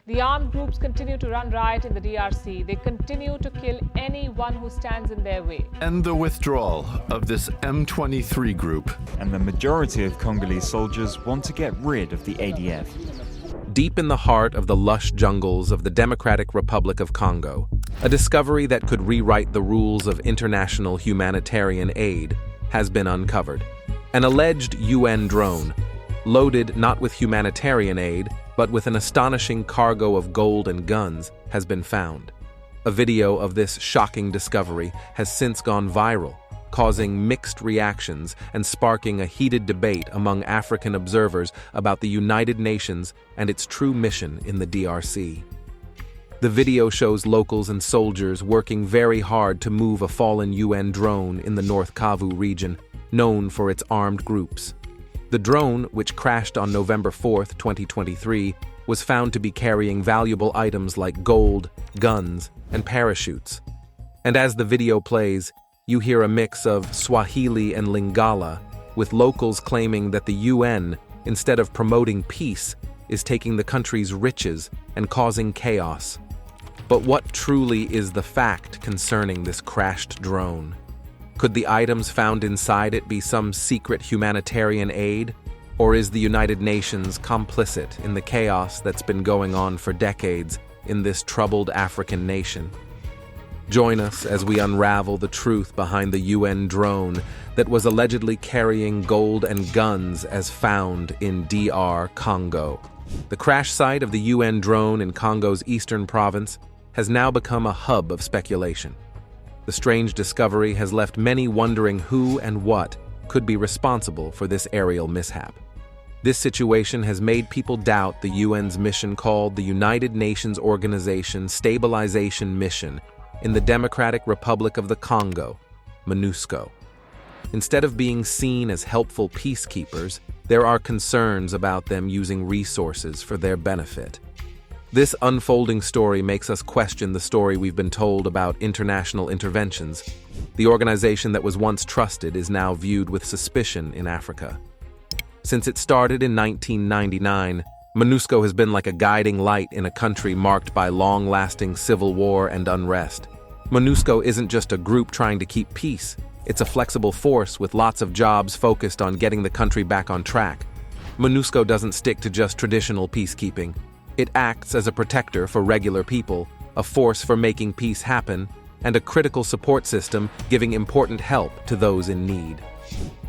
The armed groups continue to run riot in the DRC. They continue to kill anyone who stands in their way. And the withdrawal of this M23 group. And the majority of Congolese soldiers want to get rid of the ADF. Deep in the heart of the lush jungles of the Democratic Republic of Congo, a discovery that could rewrite the rules of international humanitarian aid has been uncovered. An alleged UN drone, loaded not with humanitarian aid, but with an astonishing cargo of gold and guns, has been found. A video of this shocking discovery has since gone viral, causing mixed reactions and sparking a heated debate among African observers about the United Nations and its true mission in the DRC. The video shows locals and soldiers working very hard to move a fallen UN drone in the North Kivu region, known for its armed groups. The drone, which crashed on November 4, 2023, was found to be carrying valuable items like gold, guns, and parachutes. And as the video plays, you hear a mix of Swahili and Lingala, with locals claiming that the UN, instead of promoting peace, is taking the country's riches and causing chaos. But what truly is the fact concerning this crashed drone? Could the items found inside it be some secret humanitarian aid? Or is the United Nations complicit in the chaos that's been going on for decades in this troubled African nation? Join us as we unravel the truth behind the UN drone that was allegedly carrying gold and guns as found in DR Congo. The crash site of the UN drone in Congo's eastern province has now become a hub of speculation. The strange discovery has left many wondering who and what could be responsible for this aerial mishap. This situation has made people doubt the UN's mission called the United Nations Organization Stabilization Mission in the Democratic Republic of the Congo, MONUSCO. Instead of being seen as helpful peacekeepers, there are concerns about them using resources for their benefit. This unfolding story makes us question the story we've been told about international interventions. The organization that was once trusted is now viewed with suspicion in Africa. Since it started in 1999, MONUSCO has been like a guiding light in a country marked by long-lasting civil war and unrest. MONUSCO isn't just a group trying to keep peace. It's a flexible force with lots of jobs focused on getting the country back on track. MONUSCO doesn't stick to just traditional peacekeeping. It acts as a protector for regular people, a force for making peace happen, and a critical support system giving important help to those in need.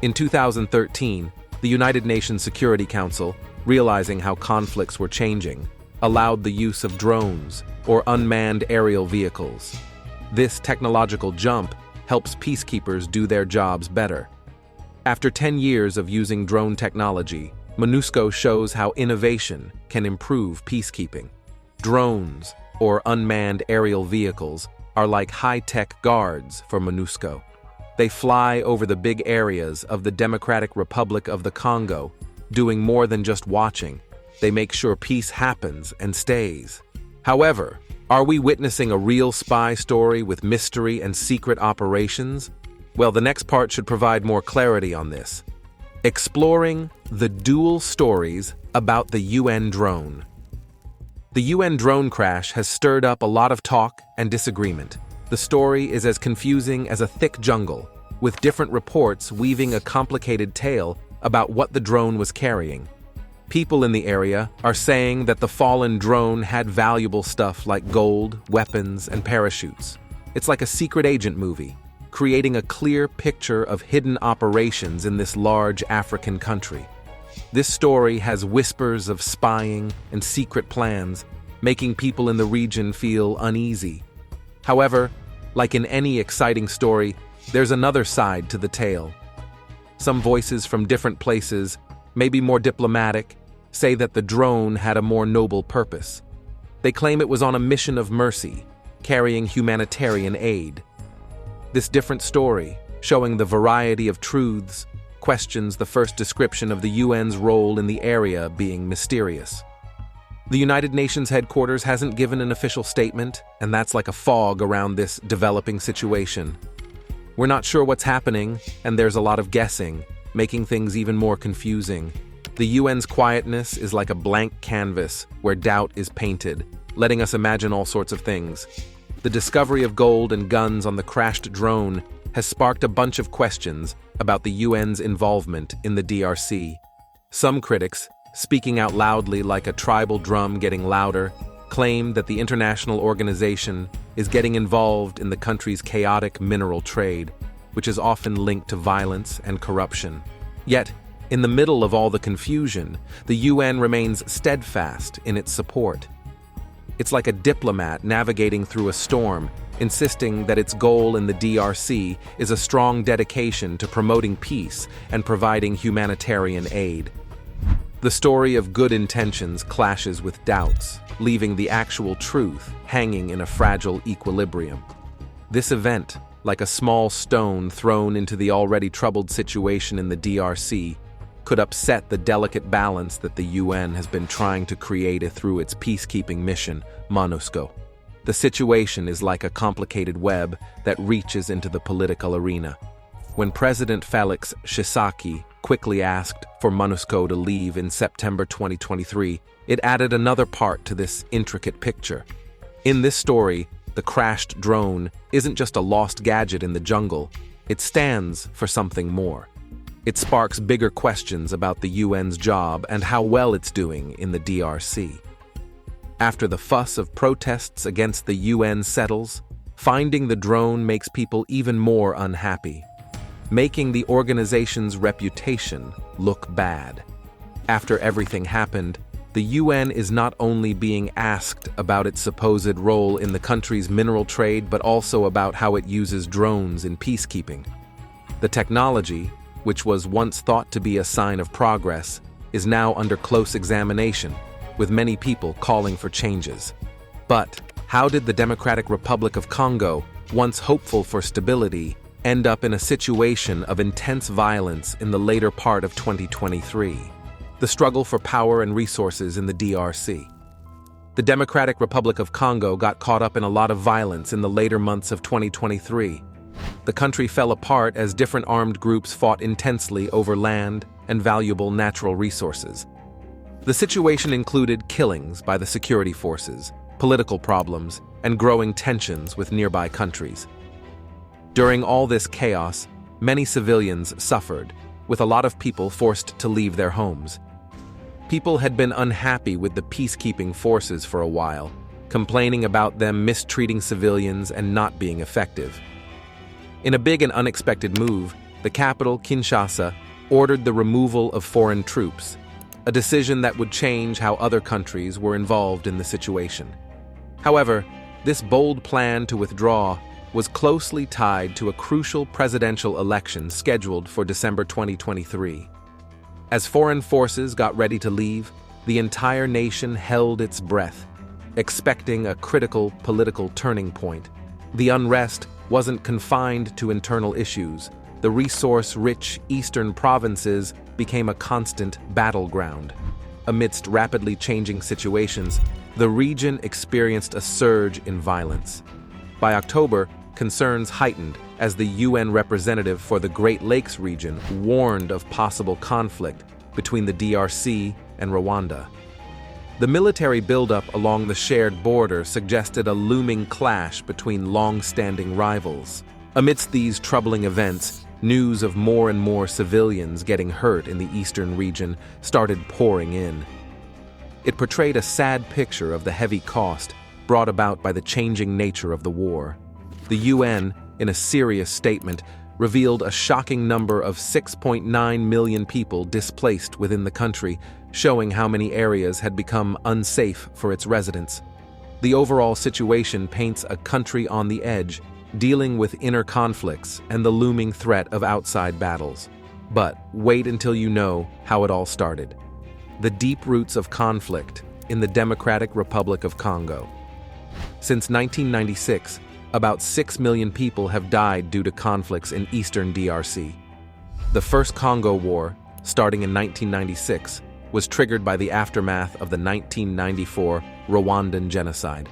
In 2013, the United Nations Security Council, realizing how conflicts were changing, allowed the use of drones or unmanned aerial vehicles. This technological jump helps peacekeepers do their jobs better. After 10 years of using drone technology, MONUSCO shows how innovation can improve peacekeeping. Drones, or unmanned aerial vehicles, are like high-tech guards for MONUSCO. They fly over the big areas of the Democratic Republic of the Congo, doing more than just watching. They make sure peace happens and stays. However, are we witnessing a real spy story with mystery and secret operations? Well, the next part should provide more clarity on this. Exploring the dual stories about the UN drone. The UN drone crash has stirred up a lot of talk and disagreement. The story is as confusing as a thick jungle, with different reports weaving a complicated tale about what the drone was carrying. People in the area are saying that the fallen drone had valuable stuff like gold, weapons, and parachutes. It's like a secret agent movie, creating a clear picture of hidden operations in this large African country. This story has whispers of spying and secret plans, making people in the region feel uneasy. However, like in any exciting story, there's another side to the tale. Some voices from different places, maybe more diplomatic, say that the drone had a more noble purpose. They claim it was on a mission of mercy, carrying humanitarian aid. This different story, showing the variety of truths, questions the first description of the UN's role in the area being mysterious. The United Nations headquarters hasn't given an official statement, and that's like a fog around this developing situation. We're not sure what's happening, and there's a lot of guessing, making things even more confusing. The UN's quietness is like a blank canvas where doubt is painted, letting us imagine all sorts of things. The discovery of gold and guns on the crashed drone has sparked a bunch of questions about the UN's involvement in the DRC. Some critics, speaking out loudly like a tribal drum getting louder, claim that the international organization is getting involved in the country's chaotic mineral trade, which is often linked to violence and corruption. Yet, in the middle of all the confusion, the UN remains steadfast in its support. It's like a diplomat navigating through a storm, insisting that its goal in the DRC is a strong dedication to promoting peace and providing humanitarian aid. The story of good intentions clashes with doubts, leaving the actual truth hanging in a fragile equilibrium. This event, like a small stone thrown into the already troubled situation in the DRC, could upset the delicate balance that the UN has been trying to create through its peacekeeping mission, MONUSCO. The situation is like a complicated web that reaches into the political arena. When President Felix Tshisekedi quickly asked for MONUSCO to leave in September 2023, it added another part to this intricate picture. In this story, the crashed drone isn't just a lost gadget in the jungle, it stands for something more. It sparks bigger questions about the UN's job and how well it's doing in the DRC. After the fuss of protests against the UN settles, finding the drone makes people even more unhappy, making the organization's reputation look bad. After everything happened, the UN is not only being asked about its supposed role in the country's mineral trade, but also about how it uses drones in peacekeeping. The technology, which was once thought to be a sign of progress, is now under close examination, with many people calling for changes. But how did the Democratic Republic of Congo, once hopeful for stability, end up in a situation of intense violence in the later part of 2023? The struggle for power and resources in the DRC. The Democratic Republic of Congo got caught up in a lot of violence in the later months of 2023. The country fell apart as different armed groups fought intensely over land and valuable natural resources. The situation included killings by the security forces, political problems, and growing tensions with nearby countries. During all this chaos, many civilians suffered, with a lot of people forced to leave their homes. People had been unhappy with the peacekeeping forces for a while, complaining about them mistreating civilians and not being effective. In a big and unexpected move, the capital, Kinshasa, ordered the removal of foreign troops, a decision that would change how other countries were involved in the situation. However, this bold plan to withdraw was closely tied to a crucial presidential election scheduled for December 2023. As foreign forces got ready to leave, the entire nation held its breath, expecting a critical political turning point. The unrest wasn't confined to internal issues. The resource-rich eastern provinces became a constant battleground. Amidst rapidly changing situations, the region experienced a surge in violence. By October, concerns heightened as the UN representative for the Great Lakes region warned of possible conflict between the DRC and Rwanda. The military buildup along the shared border suggested a looming clash between long-standing rivals. Amidst these troubling events, news of more and more civilians getting hurt in the eastern region started pouring in. It portrayed a sad picture of the heavy cost brought about by the changing nature of the war. The UN, in a serious statement, revealed a shocking number of 6.9 million people displaced within the country, showing how many areas had become unsafe for its residents. The overall situation paints a country on the edge, dealing with inner conflicts and the looming threat of outside battles. But wait until you know how it all started. The deep roots of conflict in the Democratic Republic of Congo. Since 1996, about 6 million people have died due to conflicts in eastern DRC. The First Congo War, starting in 1996, was triggered by the aftermath of the 1994 Rwandan genocide.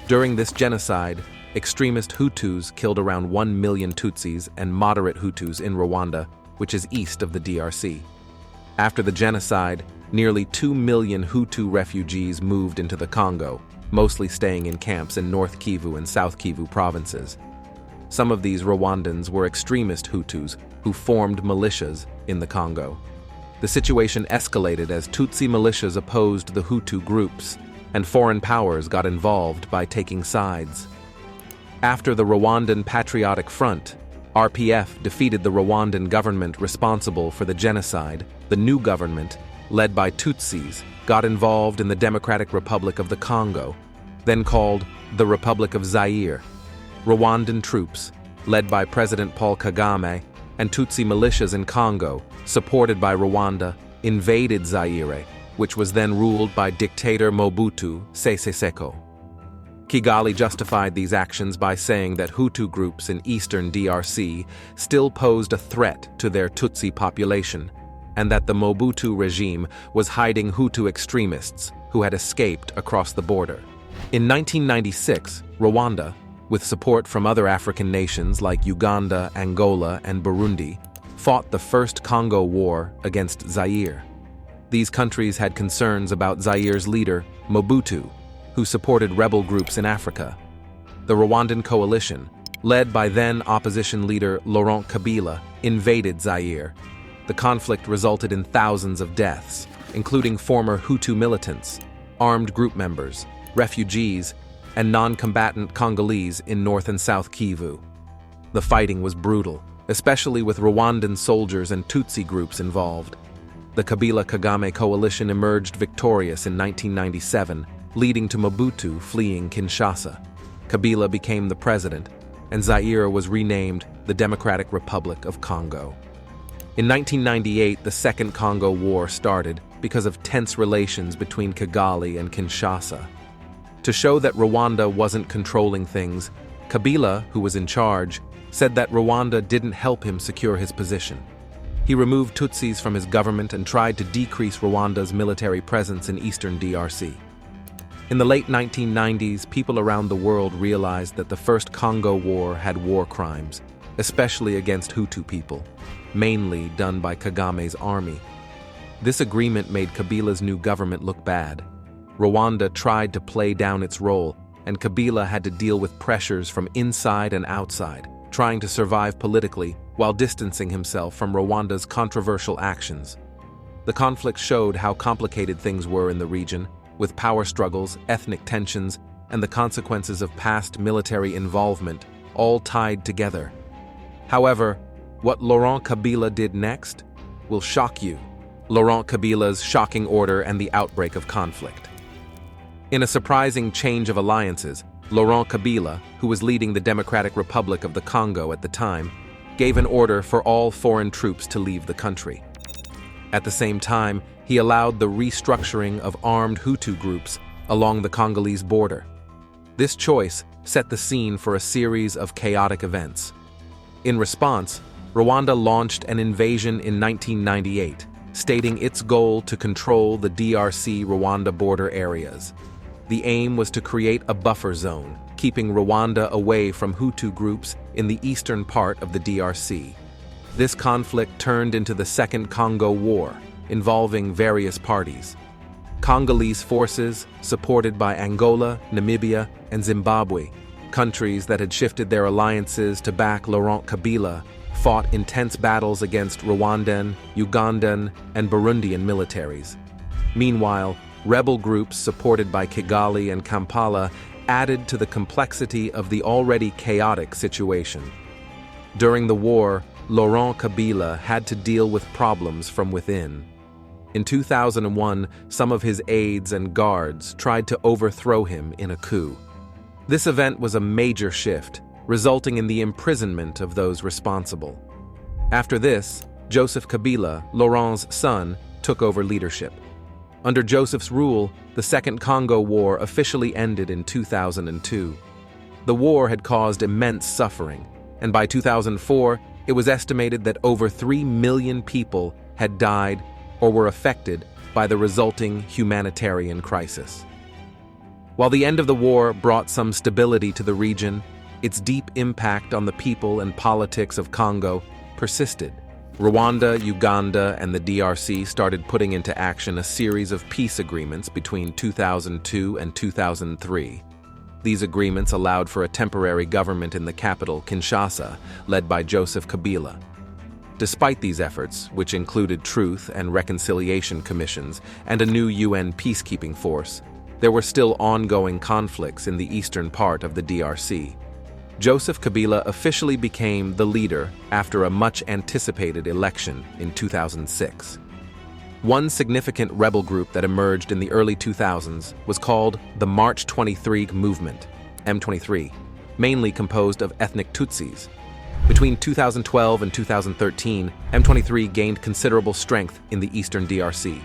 During this genocide, extremist Hutus killed around 1 million Tutsis and moderate Hutus in Rwanda, which is east of the DRC. After the genocide, nearly 2 million Hutu refugees moved into the Congo, mostly staying in camps in North Kivu and South Kivu provinces. Some of these Rwandans were extremist Hutus who formed militias in the Congo. The situation escalated as Tutsi militias opposed the Hutu groups, and foreign powers got involved by taking sides. After the Rwandan Patriotic Front, RPF defeated the Rwandan government responsible for the genocide. The new government, led by Tutsis, got involved in the Democratic Republic of the Congo, then called the Republic of Zaire. Rwandan troops, led by President Paul Kagame, and Tutsi militias in Congo, supported by Rwanda, invaded Zaire, which was then ruled by dictator Mobutu Sese Seko. Kigali justified these actions by saying that Hutu groups in eastern DRC still posed a threat to their Tutsi population, and that the Mobutu regime was hiding Hutu extremists who had escaped across the border. In 1996, Rwanda, with support from other African nations like Uganda, Angola, and Burundi, fought the First Congo War against Zaire. These countries had concerns about Zaire's leader, Mobutu, who supported rebel groups in Africa. The Rwandan coalition, led by then-opposition leader Laurent Kabila, invaded Zaire. The conflict resulted in thousands of deaths, including former Hutu militants, armed group members, refugees, and non-combatant Congolese in North and South Kivu. The fighting was brutal, especially with Rwandan soldiers and Tutsi groups involved. The Kabila-Kagame coalition emerged victorious in 1997, leading to Mobutu fleeing Kinshasa. Kabila became the president, and Zaire was renamed the Democratic Republic of Congo. In 1998, the Second Congo War started because of tense relations between Kigali and Kinshasa. To show that Rwanda wasn't controlling things, Kabila, who was in charge, said that Rwanda didn't help him secure his position. He removed Tutsis from his government and tried to decrease Rwanda's military presence in eastern DRC. In the late 1990s, people around the world realized that the First Congo War had war crimes, especially against Hutu people, mainly done by Kagame's army. This agreement made Kabila's new government look bad. Rwanda tried to play down its role, and Kabila had to deal with pressures from inside and outside, trying to survive politically while distancing himself from Rwanda's controversial actions. The conflict showed how complicated things were in the region, with power struggles, ethnic tensions, and the consequences of past military involvement all tied together. However, what Laurent Kabila did next will shock you. Laurent Kabila's shocking order and the outbreak of conflict. In a surprising change of alliances, Laurent Kabila, who was leading the Democratic Republic of the Congo at the time, gave an order for all foreign troops to leave the country. At the same time, he allowed the restructuring of armed Hutu groups along the Congolese border. This choice set the scene for a series of chaotic events. In response, Rwanda launched an invasion in 1998, stating its goal to control the DRC-Rwanda border areas. The aim was to create a buffer zone, keeping Rwanda away from Hutu groups in the eastern part of the DRC. This conflict turned into the Second Congo War, involving various parties. Congolese forces, supported by Angola, Namibia, and Zimbabwe, countries that had shifted their alliances to back Laurent Kabila, fought intense battles against Rwandan, Ugandan, and Burundian militaries. Meanwhile, rebel groups supported by Kigali and Kampala added to the complexity of the already chaotic situation. During the war, Laurent Kabila had to deal with problems from within. In 2001, some of his aides and guards tried to overthrow him in a coup. This event was a major shift, resulting in the imprisonment of those responsible. After this, Joseph Kabila, Laurent's son, took over leadership. Under Joseph's rule, the Second Congo War officially ended in 2002. The war had caused immense suffering, and by 2004, it was estimated that over 3 million people had died or were affected by the resulting humanitarian crisis. While the end of the war brought some stability to the region, its deep impact on the people and politics of Congo persisted. Rwanda, Uganda, and the DRC started putting into action a series of peace agreements between 2002 and 2003. These agreements allowed for a temporary government in the capital, Kinshasa, led by Joseph Kabila. Despite these efforts, which included truth and reconciliation commissions and a new UN peacekeeping force, there were still ongoing conflicts in the eastern part of the DRC. Joseph Kabila officially became the leader after a much-anticipated election in 2006. One significant rebel group that emerged in the early 2000s was called the March 23 Movement, M23, mainly composed of ethnic Tutsis. Between 2012 and 2013, M23 gained considerable strength in the eastern DRC.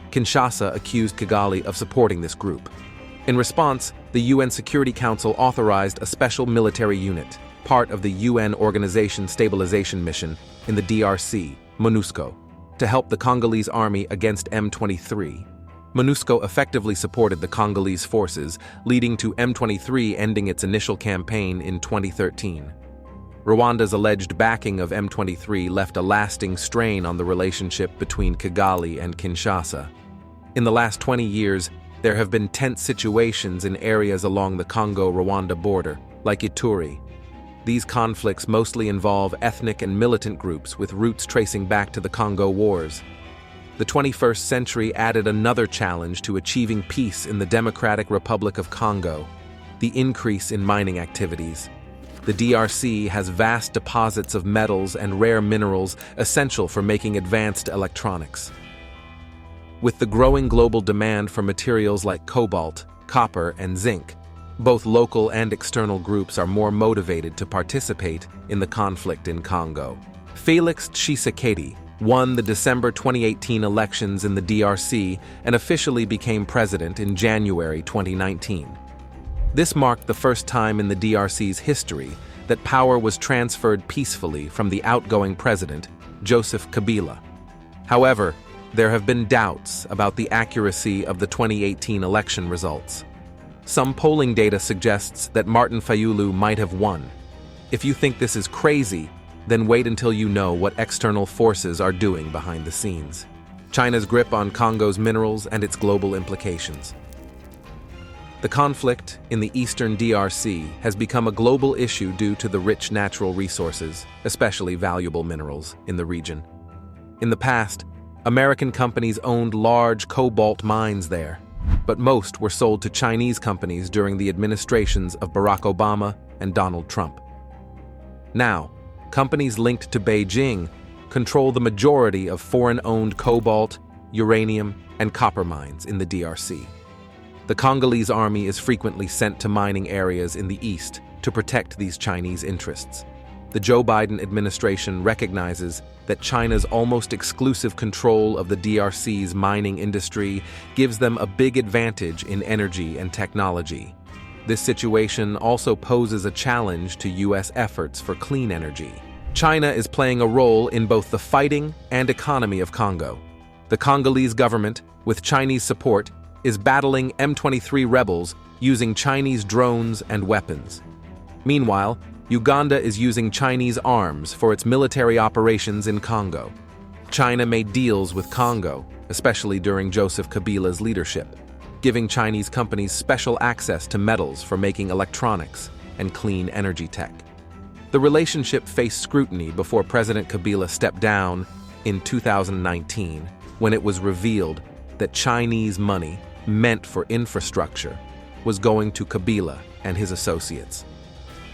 Kinshasa accused Kigali of supporting this group. In response, the UN Security Council authorized a special military unit, part of the UN Organization Stabilization Mission in the DRC, MONUSCO, to help the Congolese army against M23. MONUSCO effectively supported the Congolese forces, leading to M23 ending its initial campaign in 2013. Rwanda's alleged backing of M23 left a lasting strain on the relationship between Kigali and Kinshasa. In the last 20 years, there have been tense situations in areas along the Congo-Rwanda border, like Ituri. These conflicts mostly involve ethnic and militant groups with roots tracing back to the Congo Wars. The 21st century added another challenge to achieving peace in the Democratic Republic of Congo: the increase in mining activities. The DRC has vast deposits of metals and rare minerals essential for making advanced electronics. With the growing global demand for materials like cobalt, copper, and zinc, both local and external groups are more motivated to participate in the conflict in Congo. Felix Tshisekedi won the December 2018 elections in the DRC and officially became president in January 2019. This marked the first time in the DRC's history that power was transferred peacefully from the outgoing president, Joseph Kabila. However, there have been doubts about the accuracy of the 2018 election results. Some polling data suggests that Martin Fayulu might have won. If you think this is crazy, then wait until you know what external forces are doing behind the scenes. China's grip on Congo's minerals and its global implications. The conflict in the eastern DRC has become a global issue due to the rich natural resources, especially valuable minerals, in the region. In the past, American companies owned large cobalt mines there, but most were sold to Chinese companies during the administrations of Barack Obama and Donald Trump. Now, companies linked to Beijing control the majority of foreign-owned cobalt, uranium, and copper mines in the DRC. The Congolese army is frequently sent to mining areas in the east to protect these Chinese interests. The Joe Biden administration recognizes that China's almost exclusive control of the DRC's mining industry gives them a big advantage in energy and technology. This situation also poses a challenge to U.S. efforts for clean energy. China is playing a role in both the fighting and economy of Congo. The Congolese government, with Chinese support, is battling M23 rebels using Chinese drones and weapons. Meanwhile, Uganda is using Chinese arms for its military operations in Congo. China made deals with Congo, especially during Joseph Kabila's leadership, giving Chinese companies special access to metals for making electronics and clean energy tech. The relationship faced scrutiny before President Kabila stepped down in 2019, when it was revealed that Chinese money meant for infrastructure was going to Kabila and his associates.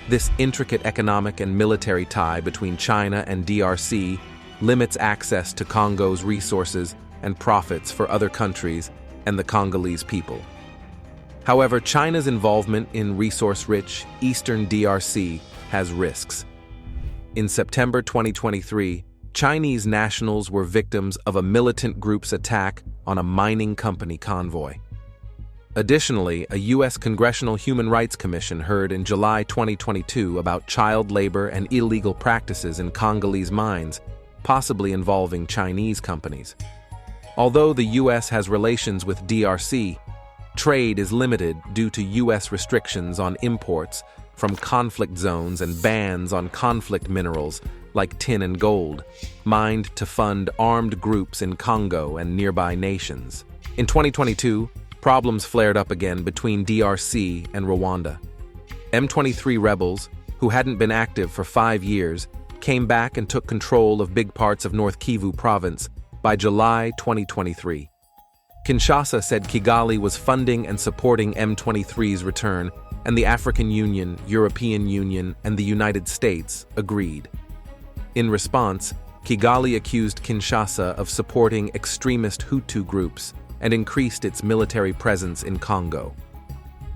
This intricate economic and military tie between China and DRC limits access to Congo's resources and profits for other countries and the Congolese people. However, China's involvement in resource-rich eastern DRC has risks. In September 2023, Chinese nationals were victims of a militant group's attack on a mining company convoy. Additionally, a U.S. Congressional Human Rights Commission heard in July 2022 about child labor and illegal practices in Congolese mines, possibly involving Chinese companies. Although the U.S. has relations with DRC, trade is limited due to U.S. restrictions on imports from conflict zones and bans on conflict minerals like tin and gold, mined to fund armed groups in Congo and nearby nations. In 2022, problems flared up again between DRC and Rwanda. M23 rebels, who hadn't been active for 5 years, came back and took control of big parts of North Kivu province by July 2023. Kinshasa said Kigali was funding and supporting M23's return, and the African Union, European Union, and the United States agreed. In response, Kigali accused Kinshasa of supporting extremist Hutu groups and increased its military presence in Congo.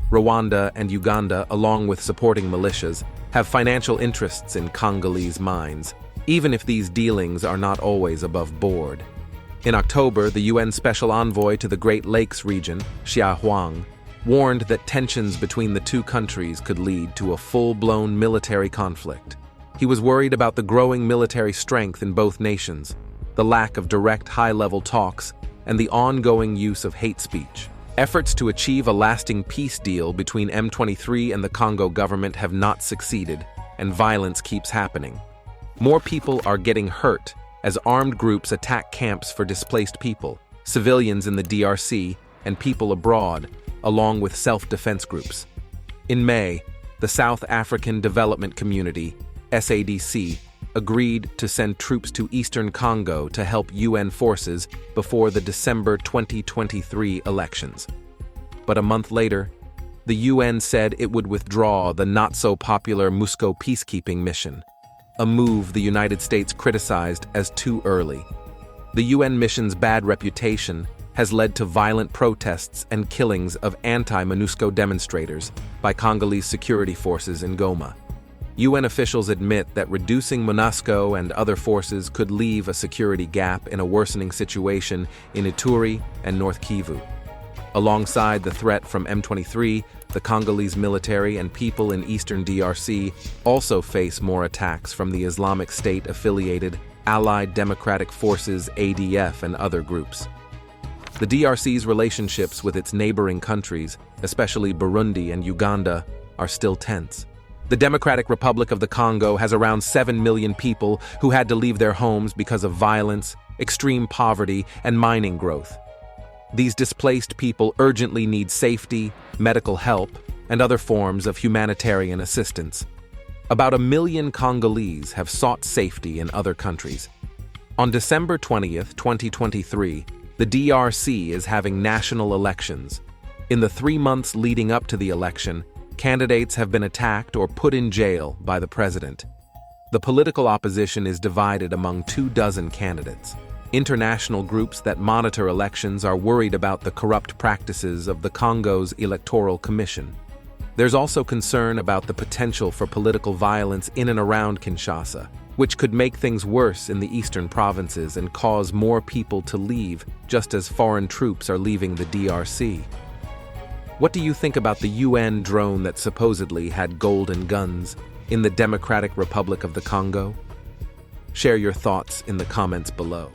Rwanda and Uganda, along with supporting militias, have financial interests in Congolese mines, even if these dealings are not always above board. In October, the UN Special Envoy to the Great Lakes region, Xia Huang, warned that tensions between the two countries could lead to a full-blown military conflict. He was worried about the growing military strength in both nations, the lack of direct high-level talks, and the ongoing use of hate speech. Efforts to achieve a lasting peace deal between M23 and the Congo government have not succeeded, and violence keeps happening. More people are getting hurt as armed groups attack camps for displaced people, civilians in the DRC, and people abroad, along with self-defense groups. In May, the South African Development Community, SADC, agreed to send troops to eastern Congo to help UN forces before the December 2023 elections. But a month later, the UN said it would withdraw the not-so-popular MONUSCO peacekeeping mission, a move the United States criticized as too early. The UN mission's bad reputation has led to violent protests and killings of anti-MONUSCO demonstrators by Congolese security forces in Goma. UN officials admit that reducing MONUSCO and other forces could leave a security gap in a worsening situation in Ituri and North Kivu. Alongside the threat from M23, the Congolese military and people in eastern DRC also face more attacks from the Islamic State-affiliated Allied Democratic Forces ADF and other groups. The DRC's relationships with its neighboring countries, especially Burundi and Uganda, are still tense. The Democratic Republic of the Congo has around 7 million people who had to leave their homes because of violence, extreme poverty, and mining growth. These displaced people urgently need safety, medical help, and other forms of humanitarian assistance. About 1 million Congolese have sought safety in other countries. On December 20th, 2023, the DRC is having national elections. In the 3 months leading up to the election, candidates have been attacked or put in jail by the president. The political opposition is divided among 24 candidates. International groups that monitor elections are worried about the corrupt practices of the Congo's Electoral Commission. There's also concern about the potential for political violence in and around Kinshasa, which could make things worse in the eastern provinces and cause more people to leave, just as foreign troops are leaving the DRC. What do you think about the UN drone that supposedly had golden guns in the Democratic Republic of the Congo? Share your thoughts in the comments below.